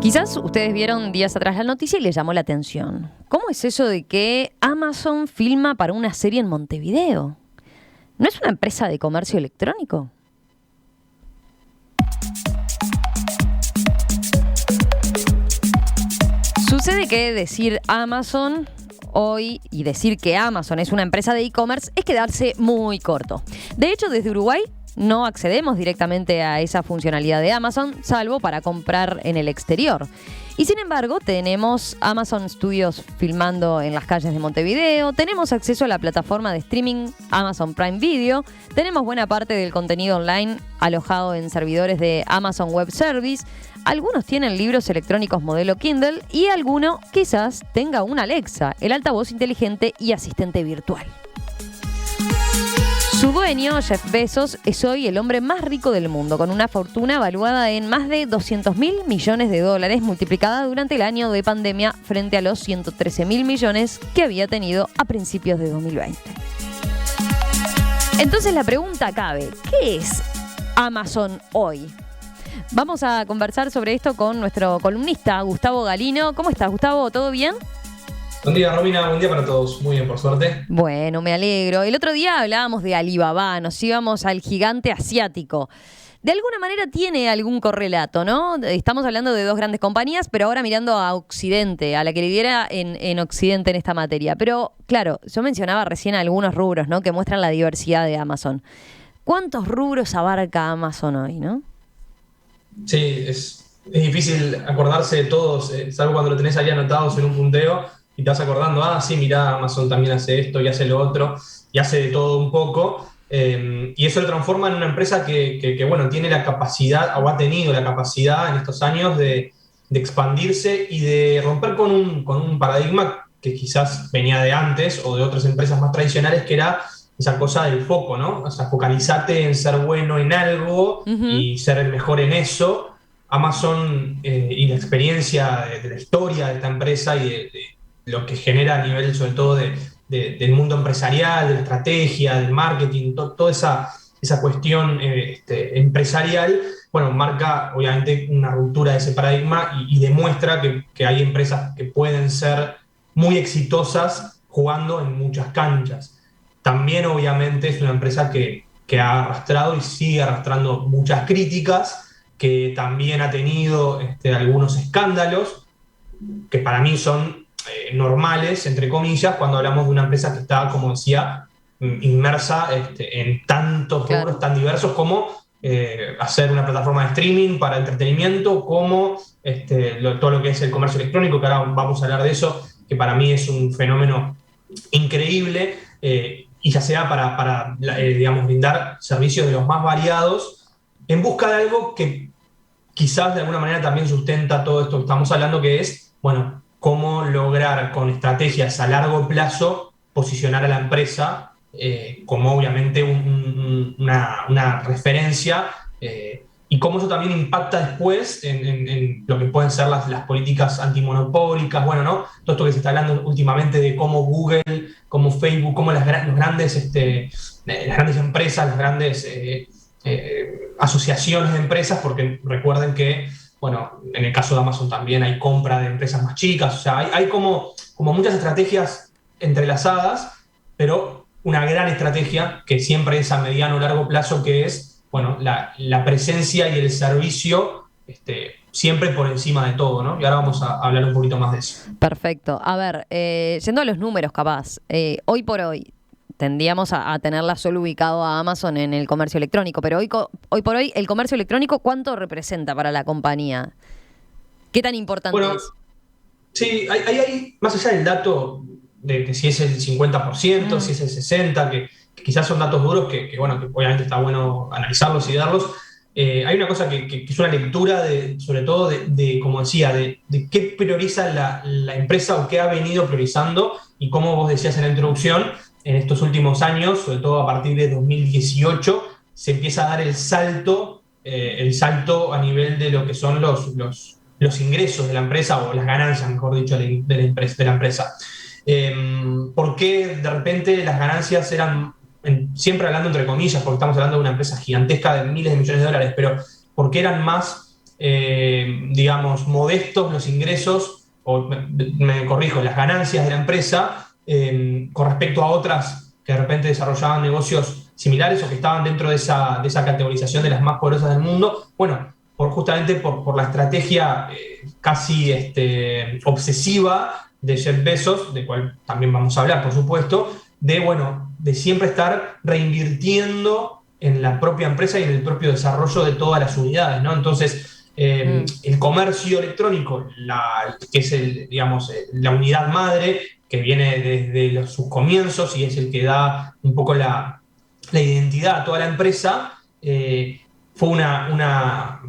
Quizás ustedes vieron días atrás la noticia y les llamó la atención. ¿Cómo es eso de que Amazon filma para una serie en Montevideo? ¿No es una empresa de comercio electrónico? Sucede que decir Amazon hoy y decir que Amazon es una empresa de e-commerce es quedarse muy corto. De hecho, desde Uruguay no accedemos directamente a esa funcionalidad de Amazon, salvo para comprar en el exterior. Y sin embargo, tenemos Amazon Studios filmando en las calles de Montevideo, tenemos acceso a la plataforma de streaming Amazon Prime Video, tenemos buena parte del contenido online alojado en servidores de Amazon Web Service, algunos tienen libros electrónicos modelo Kindle y alguno quizás tenga una Alexa, el altavoz inteligente y asistente virtual. Su dueño, Jeff Bezos, es hoy el hombre más rico del mundo, con una fortuna valuada en más de $200.000 millones, multiplicada durante el año de pandemia frente a los 113.000 millones que había tenido a principios de 2020. Entonces la pregunta cabe, ¿qué es Amazon hoy? Vamos a conversar sobre esto con nuestro columnista, Gustavo Galino. ¿Cómo estás, Gustavo? ¿Todo bien? Buen día, Romina. Buen día para todos. Muy bien, por suerte. Bueno, me alegro. El otro día hablábamos de Alibaba, nos íbamos al gigante asiático. De alguna manera tiene algún correlato, ¿no? Estamos hablando de dos grandes compañías, pero ahora mirando a Occidente, a la que lidera en Occidente en esta materia. Pero, claro, yo mencionaba recién algunos rubros, ¿no? Que muestran la diversidad de Amazon. ¿Cuántos rubros abarca Amazon hoy, no? Sí, es difícil acordarse de todos, salvo cuando lo tenés ahí anotados en un punteo. Y te vas acordando, sí, mirá, Amazon también hace esto y hace lo otro, y hace de todo un poco, y eso lo transforma en una empresa que bueno, tiene la capacidad, o ha tenido la capacidad en estos años de expandirse y de romper con un paradigma que quizás venía de antes, o de otras empresas más tradicionales, que era esa cosa del foco, ¿no? O sea, focalizate en ser bueno en algo y ser el mejor en eso. Amazon y la experiencia de la historia de esta empresa y de lo que genera a nivel, sobre todo, del mundo empresarial, de la estrategia, del marketing, toda esa cuestión empresarial, bueno, marca obviamente una ruptura de ese paradigma y demuestra que hay empresas que pueden ser muy exitosas jugando en muchas canchas. También, obviamente, es una empresa que ha arrastrado y sigue arrastrando muchas críticas, que también ha tenido algunos escándalos, que para mí son normales, entre comillas, cuando hablamos de una empresa que está, como decía, inmersa en tantos rubros tan diversos como hacer una plataforma de streaming para entretenimiento, como todo lo que es el comercio electrónico, que ahora vamos a hablar de eso, que para mí es un fenómeno increíble, y ya sea para digamos, brindar servicios de los más variados, en busca de algo que quizás de alguna manera también sustenta todo esto que estamos hablando, que es, bueno, cómo lograr con estrategias a largo plazo posicionar a la empresa como obviamente una referencia, y cómo eso también impacta después en lo que pueden ser las políticas antimonopólicas, bueno, ¿no? Todo esto que se está hablando últimamente de cómo Google, cómo Facebook, cómo las grandes empresas, las grandes asociaciones de empresas, porque recuerden que, bueno, en el caso de Amazon también hay compra de empresas más chicas, o sea, hay como muchas estrategias entrelazadas, pero una gran estrategia que siempre es a mediano o largo plazo, que es, bueno, la presencia y el servicio siempre por encima de todo, ¿no? Y ahora vamos a hablar un poquito más de eso. Perfecto. A ver, yendo a los números capaz, hoy por hoy tendríamos a tenerla solo ubicado a Amazon en el comercio electrónico, pero hoy por hoy el comercio electrónico, ¿cuánto representa para la compañía? ¿Qué tan importante es? Sí, hay más allá del dato de si es el 50%, si es el 60%, que quizás son datos duros bueno, que obviamente está bueno analizarlos y darlos. Hay una cosa que es una lectura sobre todo como decía, de qué prioriza la empresa o qué ha venido priorizando, y como vos decías en la introducción, en estos últimos años, sobre todo a partir de 2018, se empieza a dar el salto a nivel de lo que son los ingresos de la empresa, o las ganancias, mejor dicho, de la empresa. ¿Por qué de repente las ganancias eran, siempre hablando entre comillas, porque estamos hablando de una empresa gigantesca de miles de millones de dólares, pero por qué eran más digamos, modestos los ingresos, o me corrijo, las ganancias de la empresa con respecto a otras que de repente desarrollaban negocios similares o que estaban dentro de esa categorización de las más poderosas del mundo. Bueno, justamente por la estrategia casi obsesiva de Jeff Bezos, de cual también vamos a hablar, por supuesto, de siempre estar reinvirtiendo en la propia empresa y en el propio desarrollo de todas las unidades, ¿no? Entonces, el comercio electrónico, que es la unidad madre, que viene desde sus comienzos y es el que da un poco la identidad a toda la empresa, fue una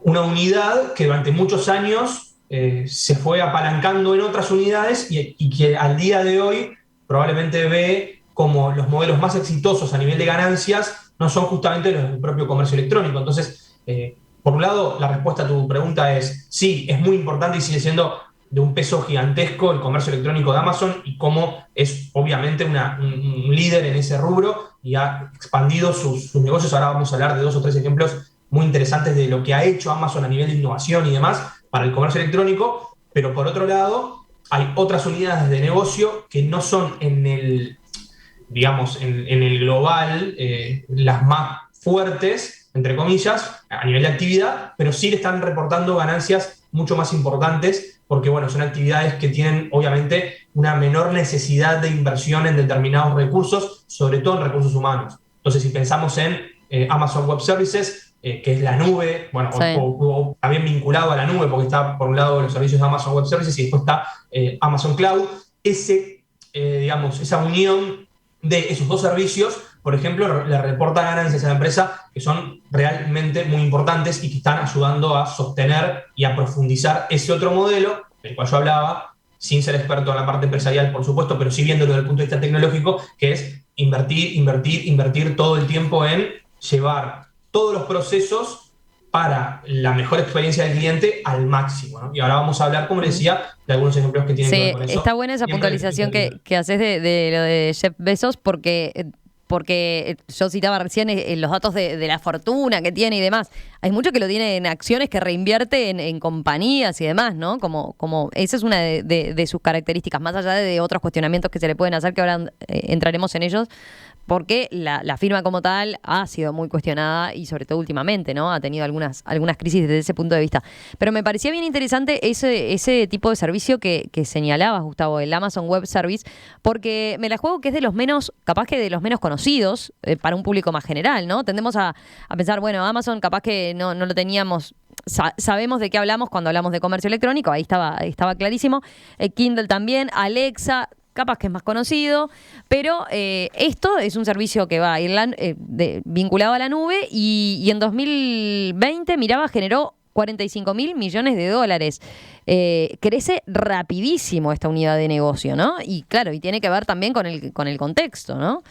unidad que durante muchos años se fue apalancando en otras unidades y que al día de hoy probablemente ve como los modelos más exitosos a nivel de ganancias no son justamente los del propio comercio electrónico. Entonces, por un lado, la respuesta a tu pregunta es sí, es muy importante y sigue siendo de un peso gigantesco el comercio electrónico de Amazon y cómo es obviamente un líder en ese rubro y ha expandido sus negocios. Ahora vamos a hablar de 2 o 3 ejemplos muy interesantes de lo que ha hecho Amazon a nivel de innovación y demás para el comercio electrónico, pero por otro lado hay otras unidades de negocio que no son en el global las más fuertes, entre comillas, a nivel de actividad, pero sí le están reportando ganancias mucho más importantes porque, bueno, son actividades que tienen, obviamente, una menor necesidad de inversión en determinados recursos, sobre todo en recursos humanos. Entonces, si pensamos en Amazon Web Services, que es la nube, bueno, sí. o también vinculado a la nube, porque está, por un lado, los servicios de Amazon Web Services y después está Amazon Cloud, esa unión de esos dos servicios, por ejemplo, le reporta ganancias a la empresa que son realmente muy importantes y que están ayudando a sostener y a profundizar ese otro modelo del cual yo hablaba, sin ser experto en la parte empresarial, por supuesto, pero sí viéndolo desde el punto de vista tecnológico, que es invertir todo el tiempo en llevar todos los procesos para la mejor experiencia del cliente al máximo, ¿no? Y ahora vamos a hablar, como les decía, de algunos ejemplos que tienen que ver con eso. Sí, está buena esa puntualización que haces de lo de Jeff Bezos, porque yo citaba recién los datos de la fortuna que tiene y demás. Hay mucho que lo tiene en acciones que reinvierte en compañías y demás, ¿no? Como esa es una de sus características, más allá de otros cuestionamientos que se le pueden hacer, que ahora entraremos en ellos, porque la firma como tal ha sido muy cuestionada y sobre todo últimamente, ¿no? Ha tenido algunas crisis desde ese punto de vista. Pero me parecía bien interesante ese tipo de servicio que señalabas, Gustavo, el Amazon Web Service, porque me la juego que es de los menos, capaz que de los menos conocidos para un público más general, ¿no? Tendemos a pensar, bueno, Amazon capaz que no lo teníamos. Sabemos de qué hablamos cuando hablamos de comercio electrónico, ahí estaba clarísimo. Kindle también, Alexa, capaz que es más conocido, pero esto es un servicio que va a ir vinculado a la nube y en 2020, generó 45.000 millones de dólares. Crece rapidísimo esta unidad de negocio, ¿no? Y claro, y tiene que ver también con el contexto, ¿no?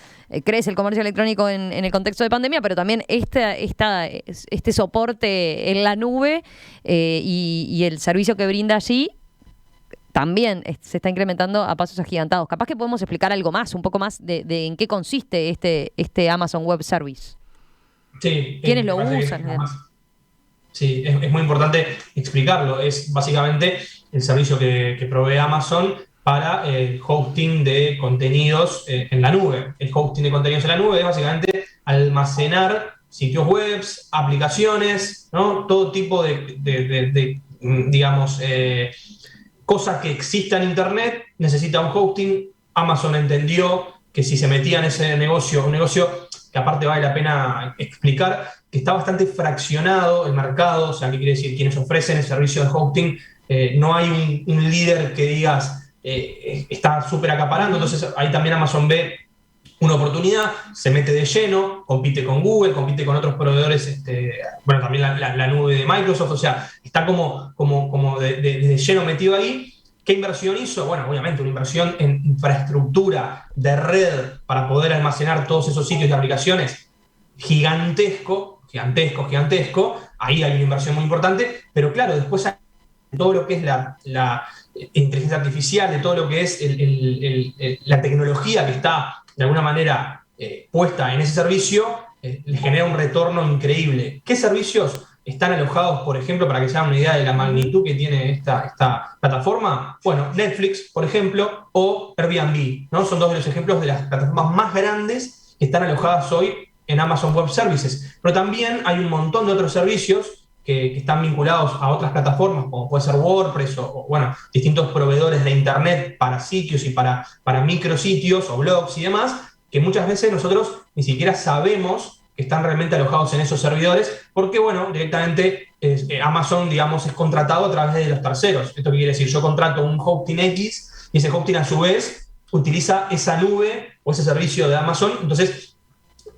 Crece el comercio electrónico en el contexto de pandemia, pero también este soporte en la nube y el servicio que brinda allí también se está incrementando a pasos agigantados. Capaz que podemos explicar algo más, un poco más de en qué consiste este Amazon Web Service. Sí. ¿Quiénes lo usan? Sí, es muy importante explicarlo. Es básicamente el servicio que provee Amazon para el hosting de contenidos en la nube. El hosting de contenidos en la nube es básicamente almacenar sitios web, aplicaciones, ¿no? Todo tipo de cosa que exista en Internet necesita un hosting. Amazon entendió que si se metía en ese negocio, un negocio que aparte vale la pena explicar, que está bastante fraccionado el mercado, o sea, ¿qué quiere decir? Quienes ofrecen el servicio de hosting, no hay un líder que digas está súper acaparando, entonces ahí también Amazon ve una oportunidad, se mete de lleno, compite con Google, compite con otros proveedores, también la nube de Microsoft, o sea, está como de lleno metido ahí. ¿Qué inversión hizo? Bueno, obviamente una inversión en infraestructura de red para poder almacenar todos esos sitios y aplicaciones gigantesco. Ahí hay una inversión muy importante, pero claro, después hay todo lo que es la inteligencia artificial, de todo lo que es la tecnología que está de alguna manera puesta en ese servicio, les genera un retorno increíble. ¿Qué servicios están alojados, por ejemplo, para que se hagan una idea de la magnitud que tiene esta plataforma? Bueno, Netflix, por ejemplo, o Airbnb, ¿no? Son dos de los ejemplos de las plataformas más grandes que están alojadas hoy en Amazon Web Services. Pero también hay un montón de otros servicios que están vinculados a otras plataformas, como puede ser WordPress bueno, distintos proveedores de Internet para sitios y para micrositios o blogs y demás, que muchas veces nosotros ni siquiera sabemos que están realmente alojados en esos servidores, porque, bueno, directamente Amazon, digamos, es contratado a través de los terceros. ¿Esto qué quiere decir? Yo contrato un hosting X y ese hosting, a su vez, utiliza esa nube o ese servicio de Amazon. Entonces,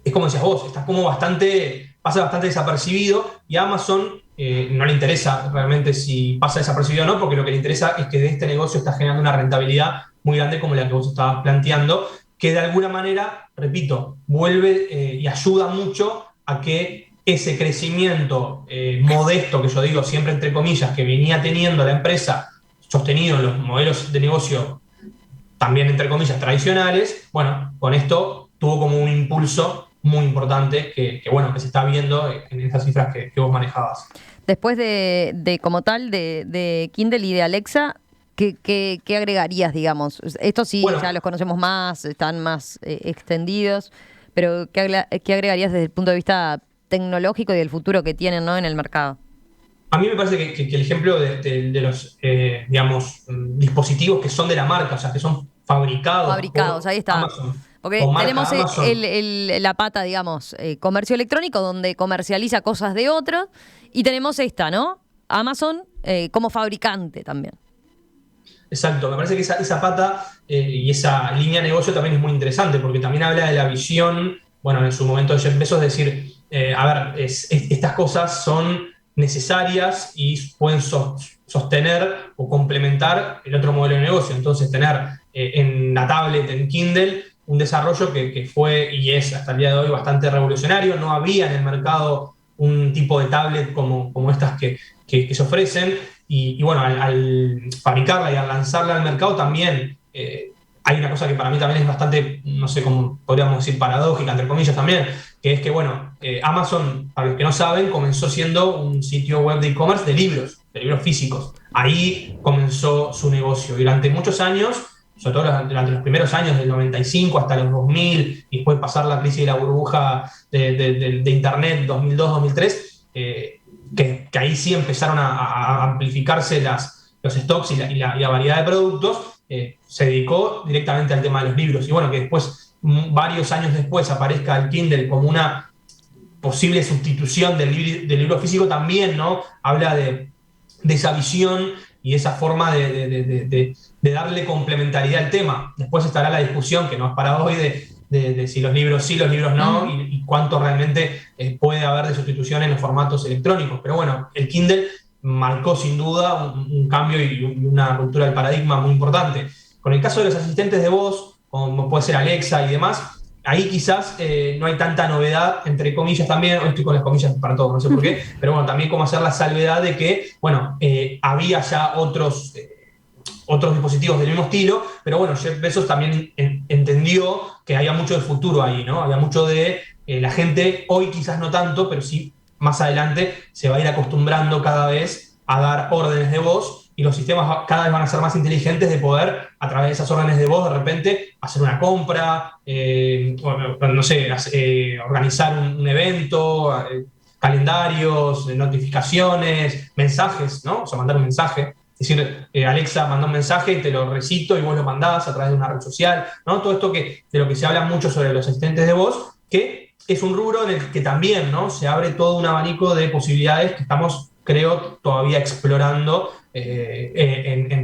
es como decías vos, estás como pasa bastante desapercibido, y a Amazon no le interesa realmente si pasa desapercibido o no, porque lo que le interesa es que de este negocio está generando una rentabilidad muy grande como la que vos estabas planteando, que de alguna manera, repito, vuelve y ayuda mucho a que ese crecimiento modesto, que yo digo siempre entre comillas, que venía teniendo la empresa, sostenido en los modelos de negocio también entre comillas tradicionales, bueno, con esto tuvo como un impulso muy importante que se está viendo en esas cifras que vos manejabas. Después de como tal, de Kindle y de Alexa, ¿qué agregarías, digamos? Estos sí, bueno, ya los conocemos más, están más extendidos, pero ¿qué agregarías desde el punto de vista tecnológico y del futuro que tienen, ¿no?, en el mercado? A mí me parece que el ejemplo de los, digamos, dispositivos que son de la marca, o sea, que son fabricados por ahí está. Amazon. Porque tenemos la pata, digamos, comercio electrónico, donde comercializa cosas de otros, y tenemos esta, ¿no? Amazon como fabricante también. Exacto, me parece que esa pata y esa línea de negocio también es muy interesante, porque también habla de la visión, bueno, en su momento de Jeff Bezos, decir, estas cosas son necesarias y pueden sostener o complementar el otro modelo de negocio. Entonces, tener en la tablet, en Kindle, un desarrollo que fue y es hasta el día de hoy bastante revolucionario. No había en el mercado un tipo de tablet como estas que se ofrecen, y bueno, al fabricarla y al lanzarla al mercado también hay una cosa que para mí también es bastante, no sé cómo podríamos decir, paradójica, entre comillas también, que es que, bueno, Amazon, para los que no saben, comenzó siendo un sitio web de e-commerce de libros físicos. Ahí comenzó su negocio. Durante muchos años, sobre todo durante los primeros años del 95 hasta los 2000, y después pasar la crisis de la burbuja de Internet 2002-2003, que ahí sí empezaron a amplificarse los stocks y la variedad de productos, se dedicó directamente al tema de los libros. Y bueno, que después, varios años después, aparezca el Kindle como una posible sustitución del libro físico, también, ¿no?, habla de esa visión y esa forma de darle complementariedad al tema. Después estará la discusión, que no es para hoy, de si los libros sí, los libros no, y cuánto realmente puede haber de sustitución en los formatos electrónicos. Pero bueno, el Kindle marcó sin duda un cambio y una ruptura del paradigma muy importante. Con el caso de los asistentes de voz, como puede ser Alexa y demás, ahí quizás no hay tanta novedad, entre comillas también, hoy estoy con las comillas para todo, no sé por qué, pero bueno, también como hacer la salvedad de que, bueno, había ya otros dispositivos del mismo estilo, pero bueno, Jeff Bezos también entendió que había mucho de futuro ahí, ¿no? Había mucho de la gente, hoy quizás no tanto, pero sí más adelante se va a ir acostumbrando cada vez a dar órdenes de voz, y los sistemas cada vez van a ser más inteligentes de poder, a través de esas órdenes de voz, de repente hacer una compra, no sé, organizar un evento, calendarios, notificaciones, mensajes, ¿no? O sea, mandar un mensaje. Es decir, Alexa manda un mensaje y te lo recito y vos lo mandás a través de una red social, ¿no? Todo esto de lo que se habla mucho sobre los asistentes de voz, que es un rubro en el que también, ¿no?, se abre todo un abanico de posibilidades que estamos, creo, todavía explorando,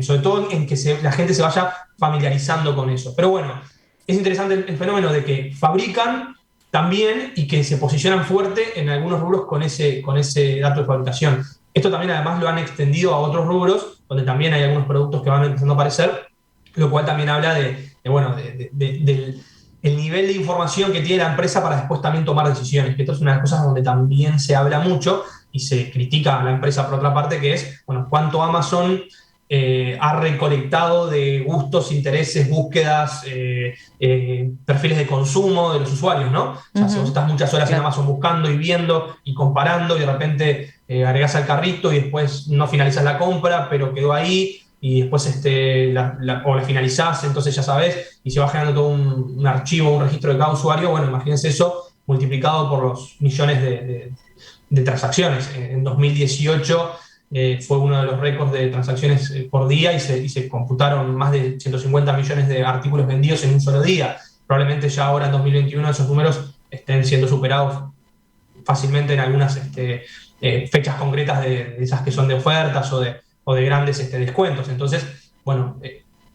sobre todo en que la gente se vaya familiarizando con eso. Pero bueno, es interesante el fenómeno de que fabrican también y que se posicionan fuerte en algunos rubros con ese dato de fabricación. Esto también además lo han extendido a otros rubros, donde también hay algunos productos que van empezando a aparecer, lo cual también habla del nivel de información que tiene la empresa para después también tomar decisiones, que esto es una de las cosas donde también se habla mucho y se critica a la empresa por otra parte, que es, bueno, cuánto Amazon ha recolectado de gustos, intereses, búsquedas, perfiles de consumo de los usuarios, ¿no? O sea, si vos estás muchas horas en Amazon buscando y viendo y comparando y de repente agregás al carrito y después no finalizás la compra, pero quedó ahí y después o la finalizás, entonces ya sabés, y se va generando todo un archivo, un registro de cada usuario. Bueno, imagínense eso multiplicado por los millones de transacciones. En 2018 fue uno de los récords de transacciones por día y se computaron más de 150 millones de artículos vendidos en un solo día. Probablemente ya ahora en 2021 esos números estén siendo superados fácilmente en algunas fechas concretas de esas que son de ofertas o de grandes descuentos. Entonces, bueno,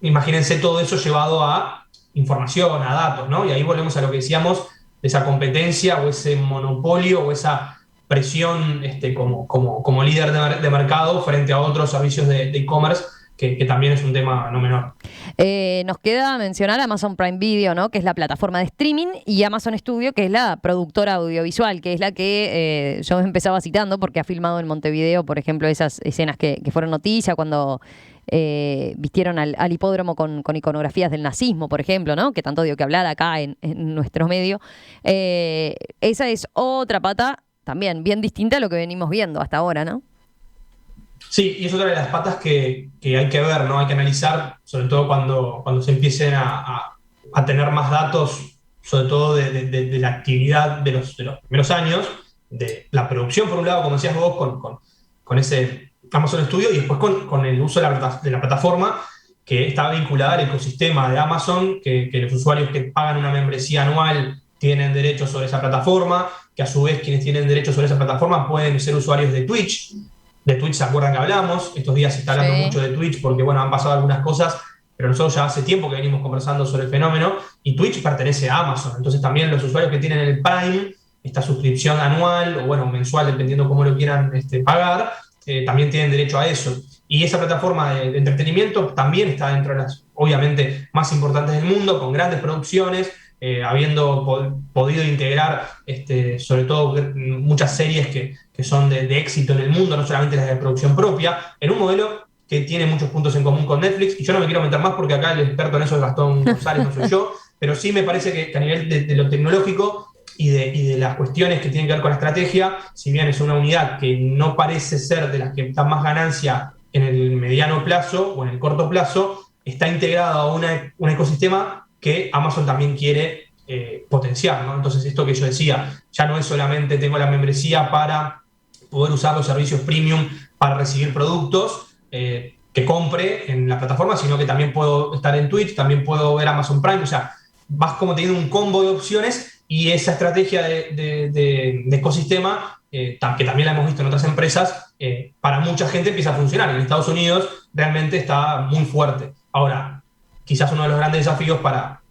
imagínense todo eso llevado a información, a datos, ¿no? Y ahí volvemos a lo que decíamos, de esa competencia o ese monopolio o esa presión como líder de mercado frente a otros servicios de e-commerce, que también es un tema no menor. Nos queda mencionar Amazon Prime Video, ¿no? Que es la plataforma de streaming, y Amazon Studio, que es la productora audiovisual, que es la que yo empezaba citando porque ha filmado en Montevideo, por ejemplo, esas escenas que fueron noticia cuando vistieron al hipódromo con iconografías del nazismo, por ejemplo, ¿no? Que tanto dio que hablar acá en nuestro medio. Esa es otra pata también bien distinta a lo que venimos viendo hasta ahora, ¿no? Sí, y es otra de las patas que hay que ver, ¿no? Hay que analizar, sobre todo cuando se empiecen a tener más datos, sobre todo de la actividad de los primeros años, de la producción, por un lado, como decías vos, con ese Amazon Studio, y después con el uso de la plataforma, que está vinculada al ecosistema de Amazon, que los usuarios que pagan una membresía anual tienen derechos sobre esa plataforma, que a su vez quienes tienen derechos sobre esa plataforma pueden ser usuarios de Twitch. De Twitch, ¿se acuerdan que hablamos? Estos días se está hablando mucho de Twitch porque, bueno, han pasado algunas cosas, pero nosotros ya hace tiempo que venimos conversando sobre el fenómeno, y Twitch pertenece a Amazon. Entonces también los usuarios que tienen el Prime, esta suscripción anual o, bueno, mensual, dependiendo cómo lo quieran pagar, también tienen derecho a eso. Y esa plataforma de entretenimiento también está dentro de las, obviamente, más importantes del mundo, con grandes producciones, habiendo podido integrar sobre todo muchas series que son de éxito en el mundo, no solamente las de producción propia, en un modelo que tiene muchos puntos en común con Netflix. Y yo no me quiero meter más porque acá el experto en eso es Gastón González, no soy yo, pero sí me parece que a nivel de lo tecnológico y de las cuestiones que tienen que ver con la estrategia, si bien es una unidad que no parece ser de las que da más ganancia en el mediano plazo o en el corto plazo, está integrado a un ecosistema que Amazon también quiere potenciar, ¿no? Entonces, esto que yo decía, ya no es solamente tengo la membresía para poder usar los servicios premium para recibir productos que compre en la plataforma, sino que también puedo estar en Twitch, también puedo ver Amazon Prime. O sea, vas como teniendo un combo de opciones, y esa estrategia de ecosistema, que también la hemos visto en otras empresas, para mucha gente empieza a funcionar. En Estados Unidos realmente está muy fuerte. Ahora, quizás uno de los grandes desafíos para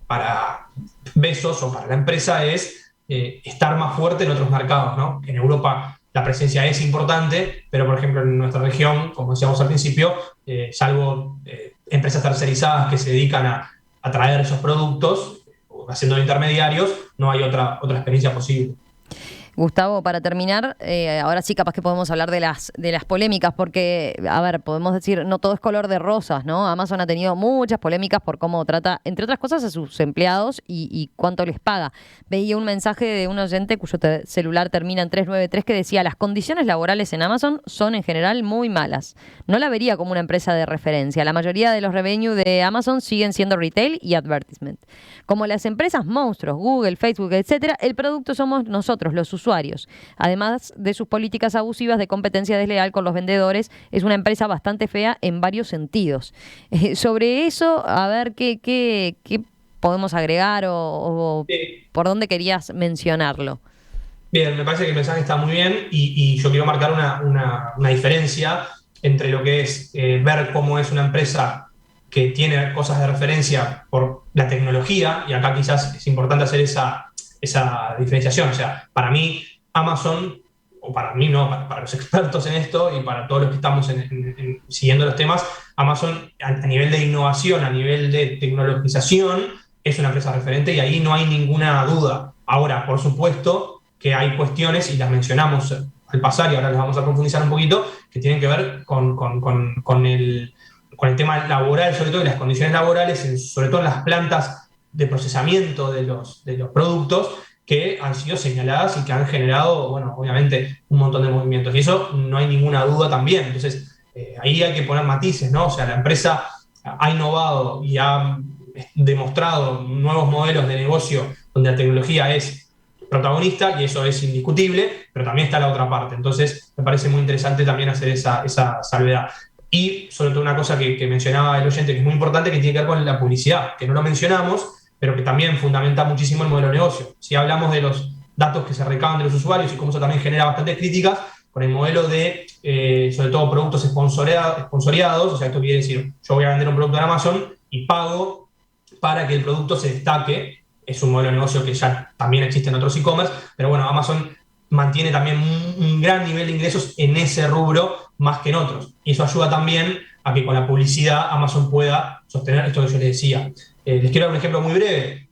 Bezos o para la empresa es estar más fuerte en otros mercados, ¿no? En Europa la presencia es importante, pero por ejemplo en nuestra región, como decíamos al principio, salvo empresas tercerizadas que se dedican a traer esos productos, haciendo intermediarios, no hay otra experiencia posible. Gustavo, para terminar, ahora sí capaz que podemos hablar de las polémicas, porque, a ver, podemos decir, no todo es color de rosas, ¿no? Amazon ha tenido muchas polémicas por cómo trata, entre otras cosas, a sus empleados y cuánto les paga. Veía un mensaje de un oyente cuyo celular termina en 393 que decía: las condiciones laborales en Amazon son en general muy malas. No la vería como una empresa de referencia. La mayoría de los revenue de Amazon siguen siendo retail y advertisement. Como las empresas monstruos, Google, Facebook, etcétera, el producto somos nosotros, los usuarios. Además de sus políticas abusivas de competencia desleal con los vendedores, es una empresa bastante fea en varios sentidos. Sobre eso, a ver qué podemos agregar o por dónde querías mencionarlo. Bien, me parece que el mensaje está muy bien, y yo quiero marcar una diferencia entre lo que es ver cómo es una empresa que tiene cosas de referencia por la tecnología, y acá quizás es importante hacer esa diferenciación. O sea, para mí Amazon, o para mí no, para los expertos en esto y para todos los que estamos siguiendo los temas, Amazon a nivel de innovación, a nivel de tecnologización, es una empresa referente, y ahí no hay ninguna duda. Ahora, por supuesto que hay cuestiones, y las mencionamos al pasar y ahora las vamos a profundizar un poquito, que tienen que ver con con el tema laboral, sobre todo, y las condiciones laborales, sobre todo en las plantas de procesamiento de los productos, que han sido señaladas y que han generado, bueno, obviamente, un montón de movimientos. Y eso no hay ninguna duda también. Entonces, ahí hay que poner matices, ¿no? O sea, la empresa ha innovado y ha demostrado nuevos modelos de negocio donde la tecnología es protagonista, y eso es indiscutible, pero también está la otra parte. Entonces, me parece muy interesante también hacer esa salvedad. Y sobre todo una cosa que mencionaba el oyente, que es muy importante, que tiene que ver con la publicidad, que no lo mencionamos, pero que también fundamenta muchísimo el modelo de negocio. Si hablamos de los datos que se recaban de los usuarios y cómo eso también genera bastantes críticas, con el modelo de, sobre todo, productos sponsoriados, o sea, esto quiere decir, yo voy a vender un producto en Amazon y pago para que el producto se destaque. Es un modelo de negocio que ya también existe en otros e-commerce, pero bueno, Amazon mantiene también un gran nivel de ingresos en ese rubro más que en otros. Y eso ayuda también a que con la publicidad Amazon pueda sostener esto que yo les decía. Les quiero dar un ejemplo muy breve,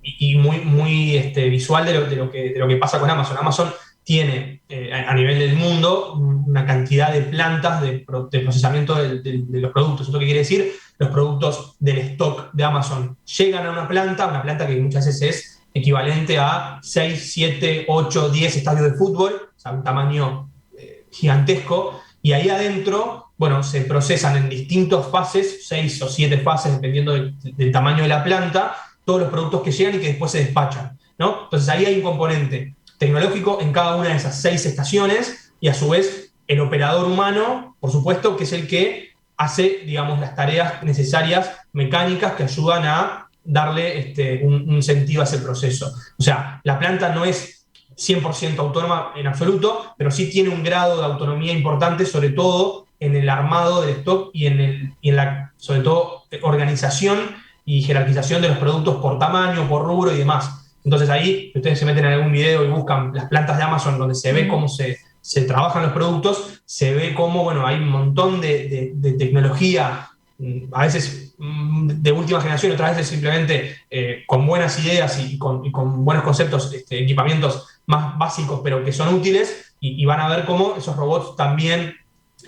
y muy visual de lo que pasa con Amazon. Amazon tiene a nivel del mundo una cantidad de plantas de procesamiento de los productos. ¿Esto qué quiere decir? Los productos del stock de Amazon llegan a una planta que muchas veces es equivalente a 6, 7, 8, 10 estadios de fútbol, o sea, un tamaño gigantesco, y ahí adentro, bueno, se procesan en distintas fases, 6 o 7 fases, dependiendo del tamaño de la planta, todos los productos que llegan y que después se despachan, ¿no? Entonces ahí hay un componente tecnológico en cada una de esas 6 estaciones, y a su vez el operador humano, por supuesto, que es el que hace, digamos, las tareas necesarias mecánicas que ayudan a darle un sentido a ese proceso. O sea, la planta no es 100% autónoma en absoluto, pero sí tiene un grado de autonomía importante, sobre todo en el armado del stock y en la, sobre todo, organización y jerarquización de los productos por tamaño, por rubro y demás. Entonces ahí, si ustedes se meten en algún video y buscan las plantas de Amazon donde se ve cómo se trabajan los productos, se ve cómo, bueno, hay un montón de tecnología, a veces de última generación, otras veces simplemente con buenas ideas y con buenos conceptos, equipamientos más básicos, pero que son útiles, y van a ver cómo esos robots también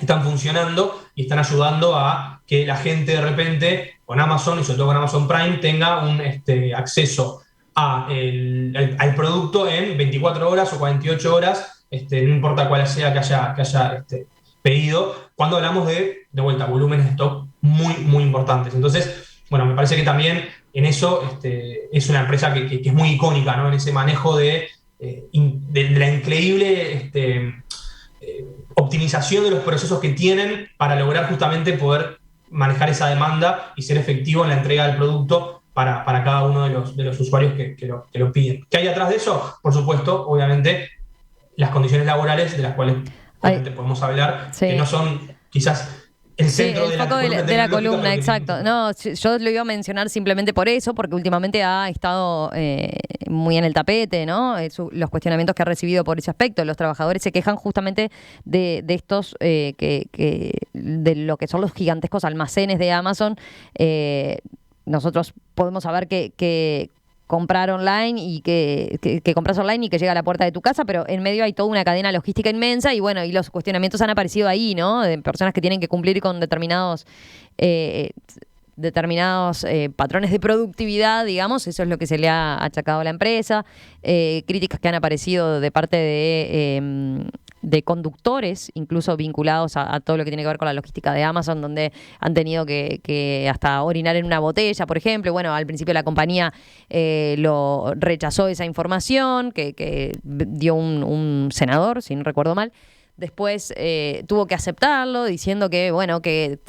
están funcionando y están ayudando a que la gente de repente, con Amazon y sobre todo con Amazon Prime, tenga un acceso al producto en 24 horas o 48 horas, no importa cuál sea que haya pedido, cuando hablamos de vuelta, volúmenes de stock muy, muy importantes. Entonces, bueno, me parece que también en eso es una empresa que es muy icónica, ¿no? En ese manejo de la increíble optimización de los procesos que tienen para lograr justamente poder manejar esa demanda y ser efectivo en la entrega del producto para cada uno de los usuarios que lo piden. ¿Qué hay atrás de eso? Por supuesto, obviamente, las condiciones laborales, de las cuales obviamente podemos hablar, que no son quizás el centro el foco de la columna, exacto. No, yo lo iba a mencionar simplemente por eso, porque últimamente ha estado muy en el tapete, ¿no? Los cuestionamientos que ha recibido por ese aspecto. Los trabajadores se quejan justamente de estos, de lo que son los gigantescos almacenes de Amazon. Nosotros podemos saber que comprar online y que compras online y que llega a la puerta de tu casa, pero en medio hay toda una cadena logística inmensa, y bueno, y los cuestionamientos han aparecido ahí, ¿no? De personas que tienen que cumplir con determinados patrones de productividad, digamos. Eso es lo que se le ha achacado a la empresa. Críticas que han aparecido de parte de conductores, incluso vinculados a todo lo que tiene que ver con la logística de Amazon, donde han tenido que hasta orinar en una botella, por ejemplo. Bueno, al principio la compañía lo rechazó esa información que dio un senador, si no recuerdo mal. Después tuvo que aceptarlo, diciendo que, bueno, que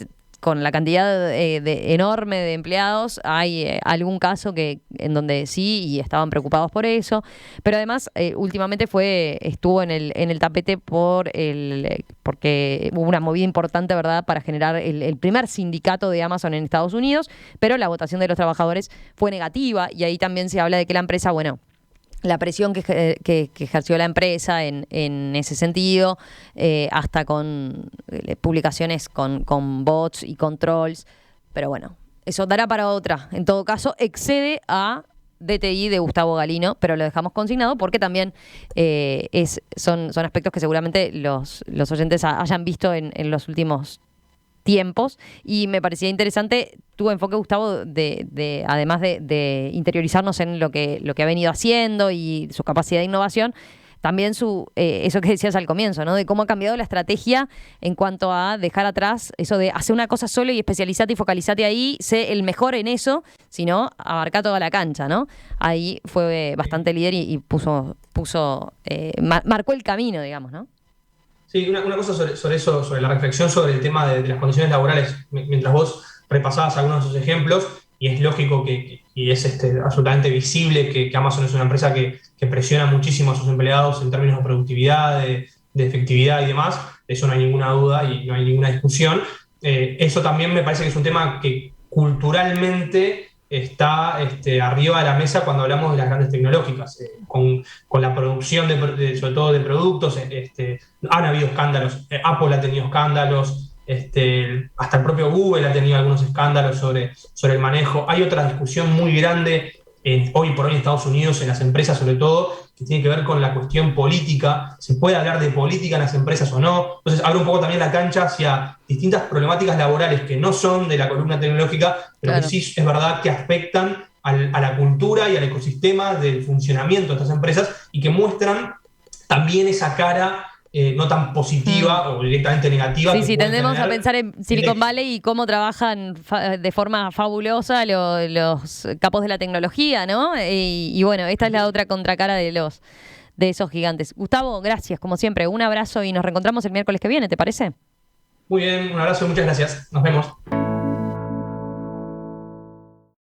con la cantidad enorme de empleados hay algún caso en donde sí, y estaban preocupados por eso. Pero además, últimamente estuvo en el tapete porque hubo una movida importante, ¿verdad?, para generar el primer sindicato de Amazon en Estados Unidos, pero la votación de los trabajadores fue negativa, y ahí también se habla de que la empresa, bueno, la presión que ejerció la empresa en ese sentido, hasta con publicaciones con bots y con trolls. Pero bueno, eso dará para otra. En todo caso, excede a DTI de Gustavo Galino, pero lo dejamos consignado porque también son aspectos que seguramente los oyentes hayan visto en los últimos tiempos, y me parecía interesante tu enfoque, Gustavo, además de interiorizarnos en lo que ha venido haciendo y su capacidad de innovación, también eso que decías al comienzo, ¿no? De cómo ha cambiado la estrategia en cuanto a dejar atrás eso de hacer una cosa solo y especializate y focalizate ahí, sé el mejor en eso, sino abarca toda la cancha, ¿no? Ahí fue bastante líder y marcó el camino, digamos, ¿no? Sí, una cosa sobre eso, sobre la reflexión sobre el tema de las condiciones laborales, mientras vos repasabas algunos de esos ejemplos, y es lógico y es absolutamente visible que Amazon es una empresa que presiona muchísimo a sus empleados en términos de productividad, de efectividad y demás, de eso no hay ninguna duda y no hay ninguna discusión. Eso también me parece que es un tema que culturalmente está arriba de la mesa cuando hablamos de las grandes tecnológicas, con la producción sobre todo de productos. Han habido escándalos, Apple ha tenido escándalos, hasta el propio Google ha tenido algunos escándalos sobre el manejo. Hay otra discusión muy grande hoy por hoy en Estados Unidos, en las empresas sobre todo, que tiene que ver con la cuestión política. ¿Se puede hablar de política en las empresas o no? Entonces abre un poco también la cancha hacia distintas problemáticas laborales que no son de la columna tecnológica, pero claro, que sí es verdad que afectan a la cultura y al ecosistema del funcionamiento de estas empresas y que muestran también esa cara no tan positiva o directamente negativa. Sí, tendemos a pensar en Silicon Valley y cómo trabajan de forma fabulosa los capos de la tecnología, ¿no? Y bueno, esta es la otra contracara de esos gigantes. Gustavo, gracias, como siempre. Un abrazo y nos reencontramos el miércoles que viene, ¿te parece? Muy bien, un abrazo y muchas gracias. Nos vemos.